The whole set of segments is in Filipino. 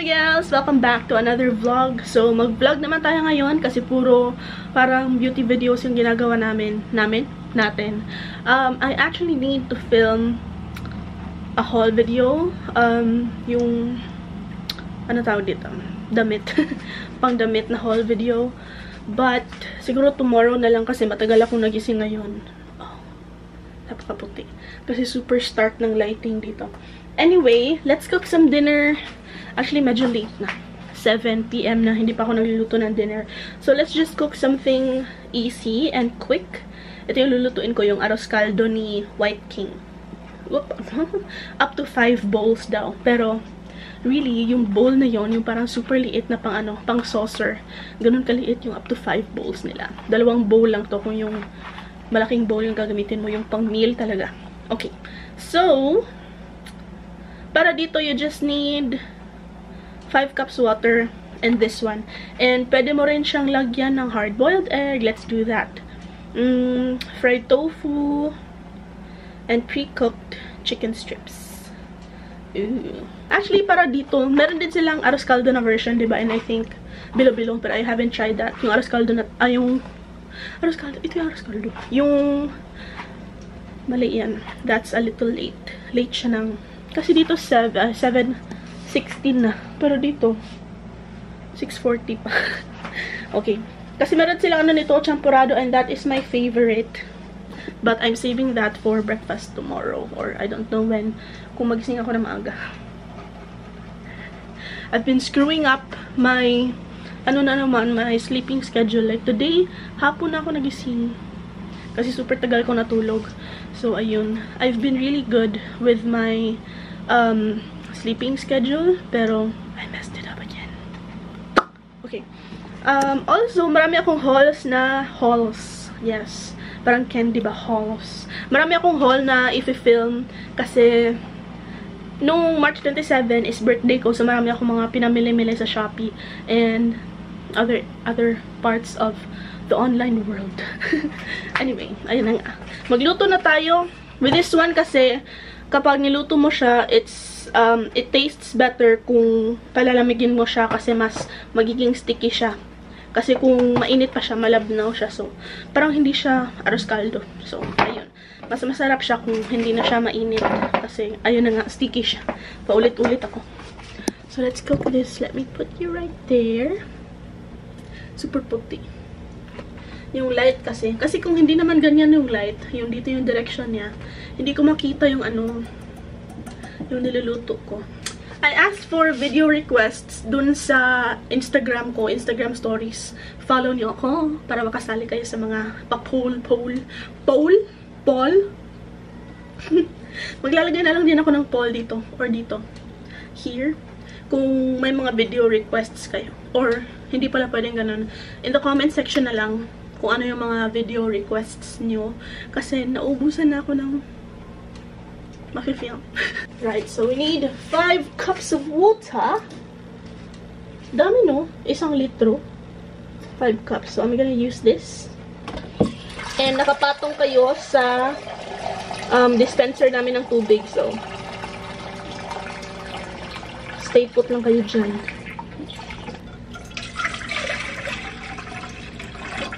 girls! Welcome back to another vlog. So, mag-vlog naman tayo ngayon kasi puro parang beauty videos yung ginagawa natin. I actually need to film a haul video. Yung, ano tawag dito? Damit. Pang damit na haul video. But, siguro tomorrow na lang kasi matagal akong nagising ngayon. Oh, napakaputi. Kasi super stark ng lighting dito. Anyway, let's cook some dinner. Actually, medyo late na. 7 PM na. Hindi pa ako nagluluto ng dinner. So, let's just cook something easy and quick. Ito yung lulutuin ko, yung arroz caldo ni White King. Whoop. Up to 5 bowls daw. Pero, really, yung bowl na yon, yung parang super liit na pang saucer. Ganun kaliit yung up to 5 bowls nila. 2 bowl lang to kung yung malaking bowl yung gagamitin mo, yung pang meal talaga. Okay. So, para dito, you just need 5 cups water and this one. And pwede mo rin siyang lagyan ng hard-boiled egg. Let's do that. Fried tofu and pre-cooked chicken strips. Ooh. Actually, para dito, meron din silang arroz caldo na version, diba? And I think, bilo-bilo, but I haven't tried that. Yung arroz caldo na, yung arroz caldo, ito yung arroz caldo. Yung, mali yan. That's a little late. Late siya ng, kasi dito 7:16 na. Pero dito 6:40 pa. Okay. Kasi meron silang ano nito, champurrado, and that is my favorite. But I'm saving that for breakfast tomorrow. Or I don't know when. Kung magising ako na maaga. I've been screwing up my my sleeping schedule. Like today, hapon na ako nagising. Kasi super tagal ko natulog. So, ayun. I've been really good with my sleeping schedule. Pero, I messed it up again. Okay. Also, marami akong hauls. Yes. Parang candy ba? Hauls. Marami akong haul na i-film. Kasi, nung March 27 is birthday ko. So, marami akong mga pinamili-mili sa Shopee. And, other parts of the online world. Anyway, ayun na nga. Magluto na tayo. With this one kasi, kapag niluto mo siya, it tastes better kung palalamigin mo siya kasi mas magiging sticky siya. Kasi kung mainit pa siya, malabnaw siya. So, parang hindi siya arroz caldo. So, ayun. Mas masarap siya kung hindi na siya mainit. Kasi, ayun na nga, sticky siya. Paulit-ulit ako. So, let's cook this. Let me put you right there. Super puti. Yung light kasi. Kasi kung hindi naman ganyan yung light, yung dito yung direction niya, hindi ko makita yung yung niluluto ko. I asked for video requests dun sa Instagram ko, Instagram stories. Follow niyo ako para makasali kayo sa mga pa-poll. Maglalagay na lang din ako ng poll dito or dito. Here. Kung may mga video requests kayo. Or, hindi pala pwedeng ganun. In the comment section na lang kung ano yung mga video requests nyo. Kasi naubusan na ako ng makifilm. Right, so we need 5 cups of water. Dami no? 1 litro. 5 cups. So I'm gonna use this. And nakapatong kayo sa dispenser namin ng tubig. So, stay put lang kayo dyan.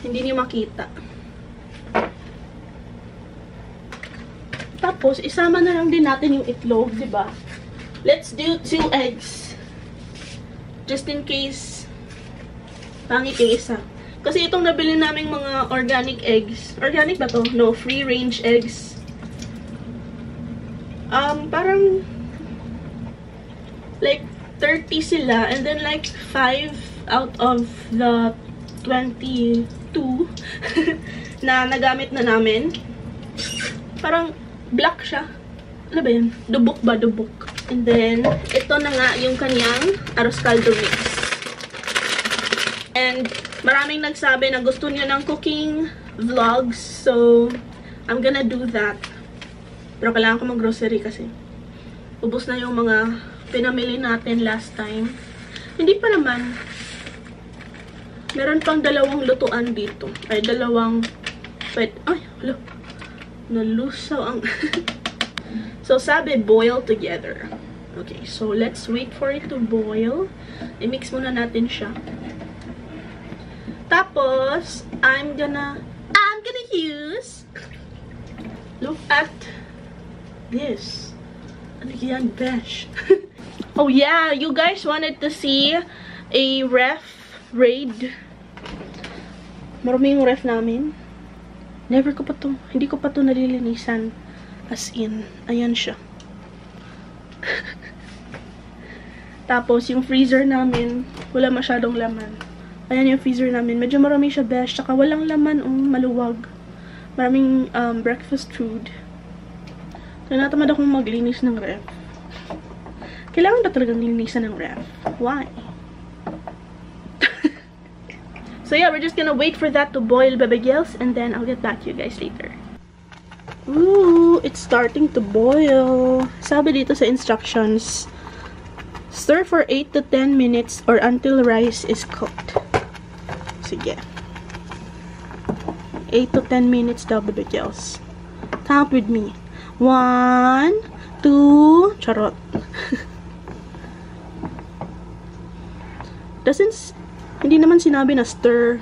Hindi niyo makita. Tapos, isama na lang din natin yung itlog, diba? Let's do 2 eggs. Just in case pangit yung isa. Kasi itong nabili naming mga organic eggs. Organic ba to? No, free-range eggs. Parang like 30 sila. And then like 5 out of the 22 na nagamit na namin. Parang black siya. Ano ba yun? Dubok ba? Dubok. And then, ito na nga yung kanyang arroz caldo mix. And, maraming nagsabi na gusto niyo ng cooking vlogs. So, I'm gonna do that. Pero kailangan ko mag-grocery kasi ubos na yung mga pinamili natin last time. Hindi pa naman. Meron pang 2 lutuan dito. Ay, 2. Wait, ay, hala. Nalusaw ang... So, sabi, boil together. Okay, so let's wait for it to boil. I-mix muna natin siya. Tapos, I'm gonna use, look at this. Ano yan, besh? Oh yeah, you guys wanted to see a ref raid. Marami yung ref namin. Hindi ko pa to nalilinisan. As in, ayan siya. Tapos, yung freezer namin, wala masyadong laman. Ayan yung freezer namin. Medyo marami siya, besh. Tsaka walang laman, maluwag. Maraming breakfast food. So, natamad akong maglinis ng ref. Kailangan ba talagang linisan ng ref? Why? So, yeah, we're just gonna wait for that to boil, baby girls. And then, I'll get back to you guys later. Ooh, it's starting to boil. Sabi dito sa instructions, stir for 8 to 10 minutes or until rice is cooked. Sige. 8 to 10 minutes daw, baby girls. Count with me. 1, 2, charot. Hindi naman sinabi na stir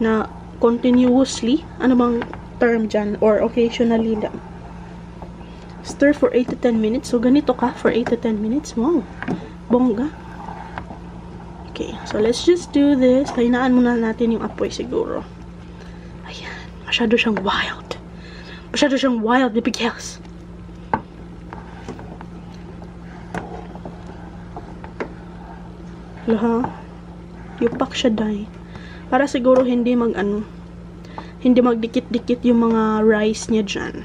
na continuously. Ano bang term dyan? Or occasionally lang. Stir for 8 to 10 minutes. So, ganito ka for 8 to 10 minutes. Wow. Bongga. Okay, so let's just do this. Kainaan muna natin yung apoy siguro. Ayan. Masyado siyang wild. Masyado siyang wild, baby girls. Laha. Yupak siya, day. Para siguro hindi hindi magdikit-dikit yung mga rice niya dyan.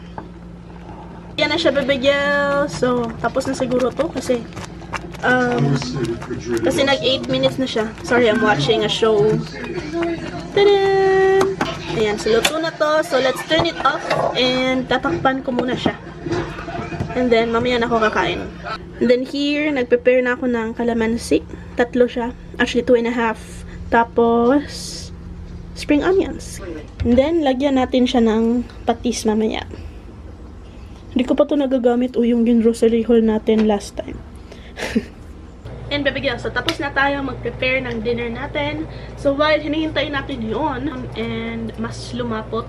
Yan na siya, baby girls. So, tapos na siguro to kasi nag 8 minutes na siya. Sorry, I'm watching a show. Tadaan! Ayan, so luto na to. So, let's turn it off and tatakpan ko muna siya. And then, mamaya na ako kakain. And then here, nag-prepare na ako ng kalamansi. 3 siya. Actually, 2.5. Tapos, spring onions. And then, lagyan natin siya ng patis mamaya. Hindi ko pa ito nagagamit o yung grocery haul natin last time. And baby girls, so tapos na tayo mag-prepare ng dinner natin. So, while hinihintay natin yun, and mas lumapot,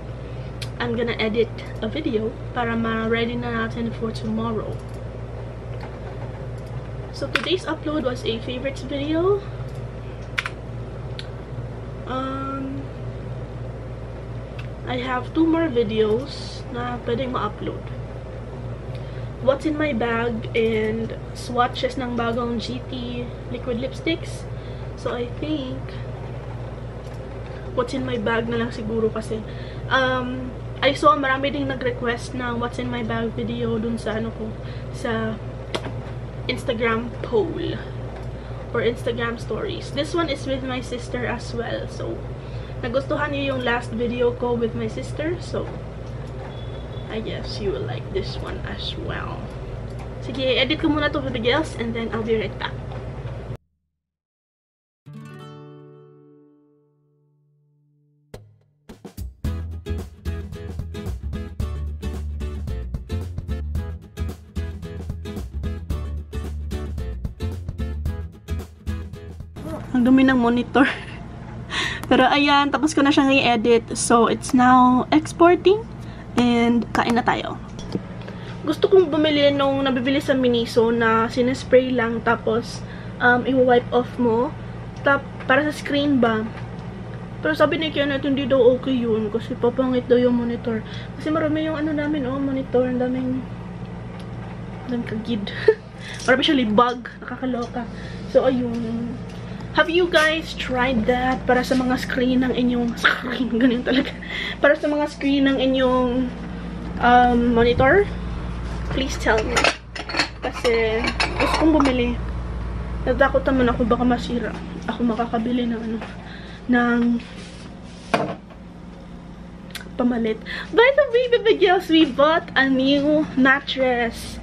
I'm gonna edit a video para ma-ready na natin for tomorrow. So, today's upload was a favorites video. I have 2 more videos na pwedeng ma-upload. What's in my bag and swatches ng bagong GT liquid lipsticks. So, I think what's in my bag na lang siguro kasi I saw marami ding nag-request ng what's in my bag video dun sa sa Instagram poll or Instagram stories. This one is with my sister as well. So, nagustuhan niyo yung last video ko with my sister. So, I guess you will like this one as well. Sige, edit ko muna to, baby girls, and then I'll be right back. Ang dumi ng monitor. Pero ayan, tapos ko na siyang i-edit. So, it's now exporting. And, kain na tayo. Gusto kong bumili nung nabibili sa Miniso na sinispray lang. Tapos, i-wipe off mo. Para sa screen ba. Pero sabi ni Kenneth, hindi daw okay yun. Kasi papangit daw yung monitor. Kasi marami yung namin, monitor. Ang daming kagid. Marami siya libag. Nakakaloka. So, ayun. Have you guys tried that para sa mga screen ng inyong ganyan talaga. Para sa mga screen ng inyong monitor? Please tell me. Kasi gusto kong bumili. Natakot naman ako baka masira. Ako makakabili ng ng pamalit. By the way, baby girls, we bought a new mattress.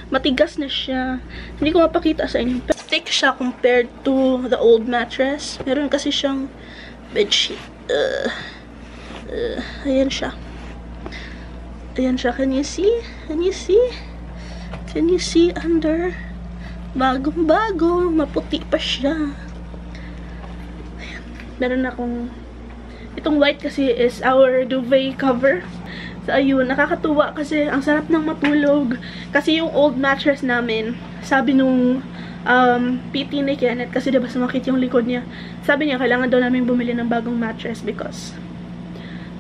Matigas na siya. Hindi ko mapakita sa inyo. Thick siya compared to the old mattress. Meron kasi siyang bedsheet. Ayan siya. Ayan siya. Can you see? Can you see? Can you see under? Bagong-bago. Maputi pa siya. Ayan. Meron akong... Itong white kasi is our duvet cover. So, ayun. Nakakatuwa kasi ang sarap ng matulog. Kasi yung old mattress namin, sabi nung PT ni Kenneth, kasi diba sumakit yung likod niya. Sabi niya, kailangan daw namin bumili ng bagong mattress because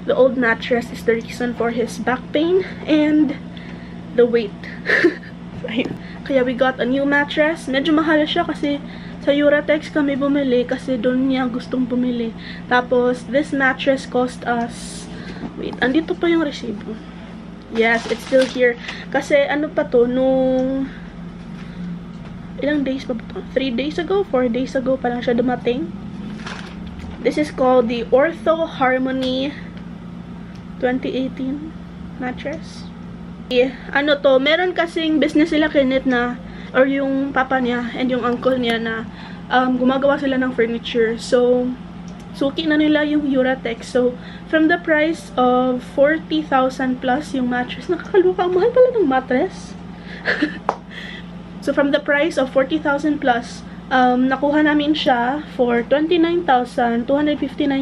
the old mattress is the reason for his back pain and the weight. Kaya we got a new mattress. Medyo mahal siya kasi sa Uratex kami bumili kasi doon niya gustong bumili. Tapos, this mattress cost us... Wait, andito pa yung resibo. Yes, it's still here. Kasi ano pa to, nung... Ilang days pa ba to? 3 days ago? 4 days ago pa lang siya dumating. This is called the Ortho Harmony 2018 mattress. Ano to, meron kasing business sila Kenneth na, or yung papa niya and yung uncle niya na gumagawa sila ng furniture. So, suki na nila yung Uratex. So, from the price of 40,000 plus yung mattress, nakakaluka, ang mahal pala ng mattress. So, from the price of 40,000 plus, nakuha namin siya for 29,259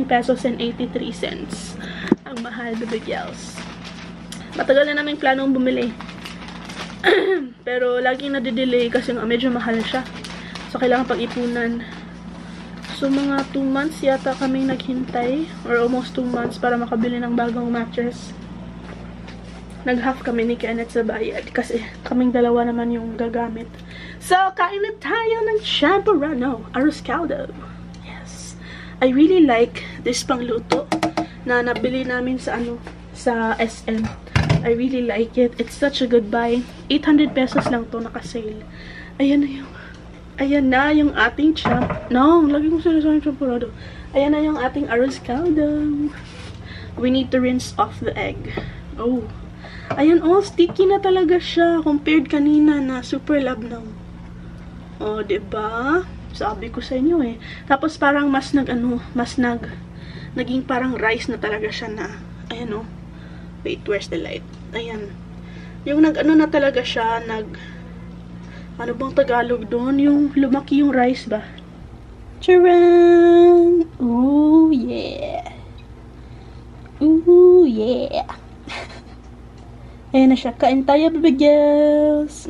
pesos and 83 cents. Ang mahal, baby girls. Matagal na namin planong bumili. Pero, laging nadidelay kasi nga medyo mahal siya. So, kailangan pag-ipunan. So, mga 2 months yata kami naghintay. Or almost 2 months para makabili ng bagong mattress. Nag-half kami ni Kenneth sa bayad. Kasi kaming dalawa naman yung gagamit. So, kain na tayo ng champorano. Arroz caldo. Yes. I really like this pangluto na nabili namin sa sa SM. I really like it. It's such a good buy. 800 pesos lang to naka-sale. Ayan na yung ating No, lagi kong sinasabi champorado. Ayan na yung ating arroz caldo. We need to rinse off the egg. Oh. Ayan, oh, sticky na talaga siya compared kanina na super labnaw. Oh, diba? Sabi ko sa inyo eh. Tapos parang naging parang rice na talaga siya na, ayan oh. Wait, where's the light? Ayan. Yung na talaga siya, ano bang Tagalog doon? Yung lumaki yung rice ba? Charan! Ooh, yeah! Ooh, yeah! Ayan na siya. Kain tayo, baby girls.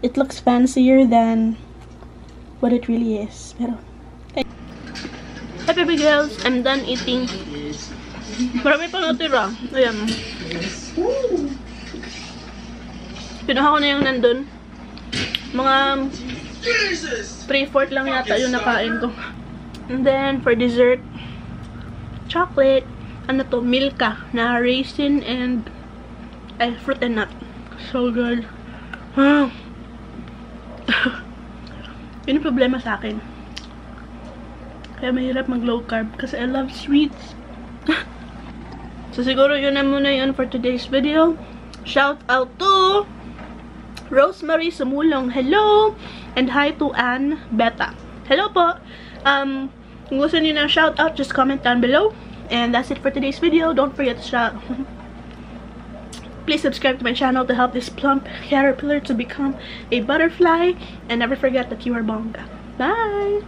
It looks fancier than what it really is. Pero, okay. Hi, baby girls. I'm done eating. Marami pang natira. Ayan. Pinuha ko na yung nandun. Mga 3/4 lang yata yung nakain ko. And then, for dessert, chocolate. Ano to? Milka. Na raisin and fruit and nut. So good. Yun yung problema sa akin. Kaya mahirap mag low carb kasi I love sweets. So siguro yun na muna yun for today's video. Shout out to Rosemary Sumulong. Hello! And hi to Ann Beta. Hello po! Kung gusto niyo na shout out, just comment down below. And that's it for today's video. Don't forget to shout. Please subscribe to my channel to help this plump caterpillar to become a butterfly. And never forget that you are bongga. Bye!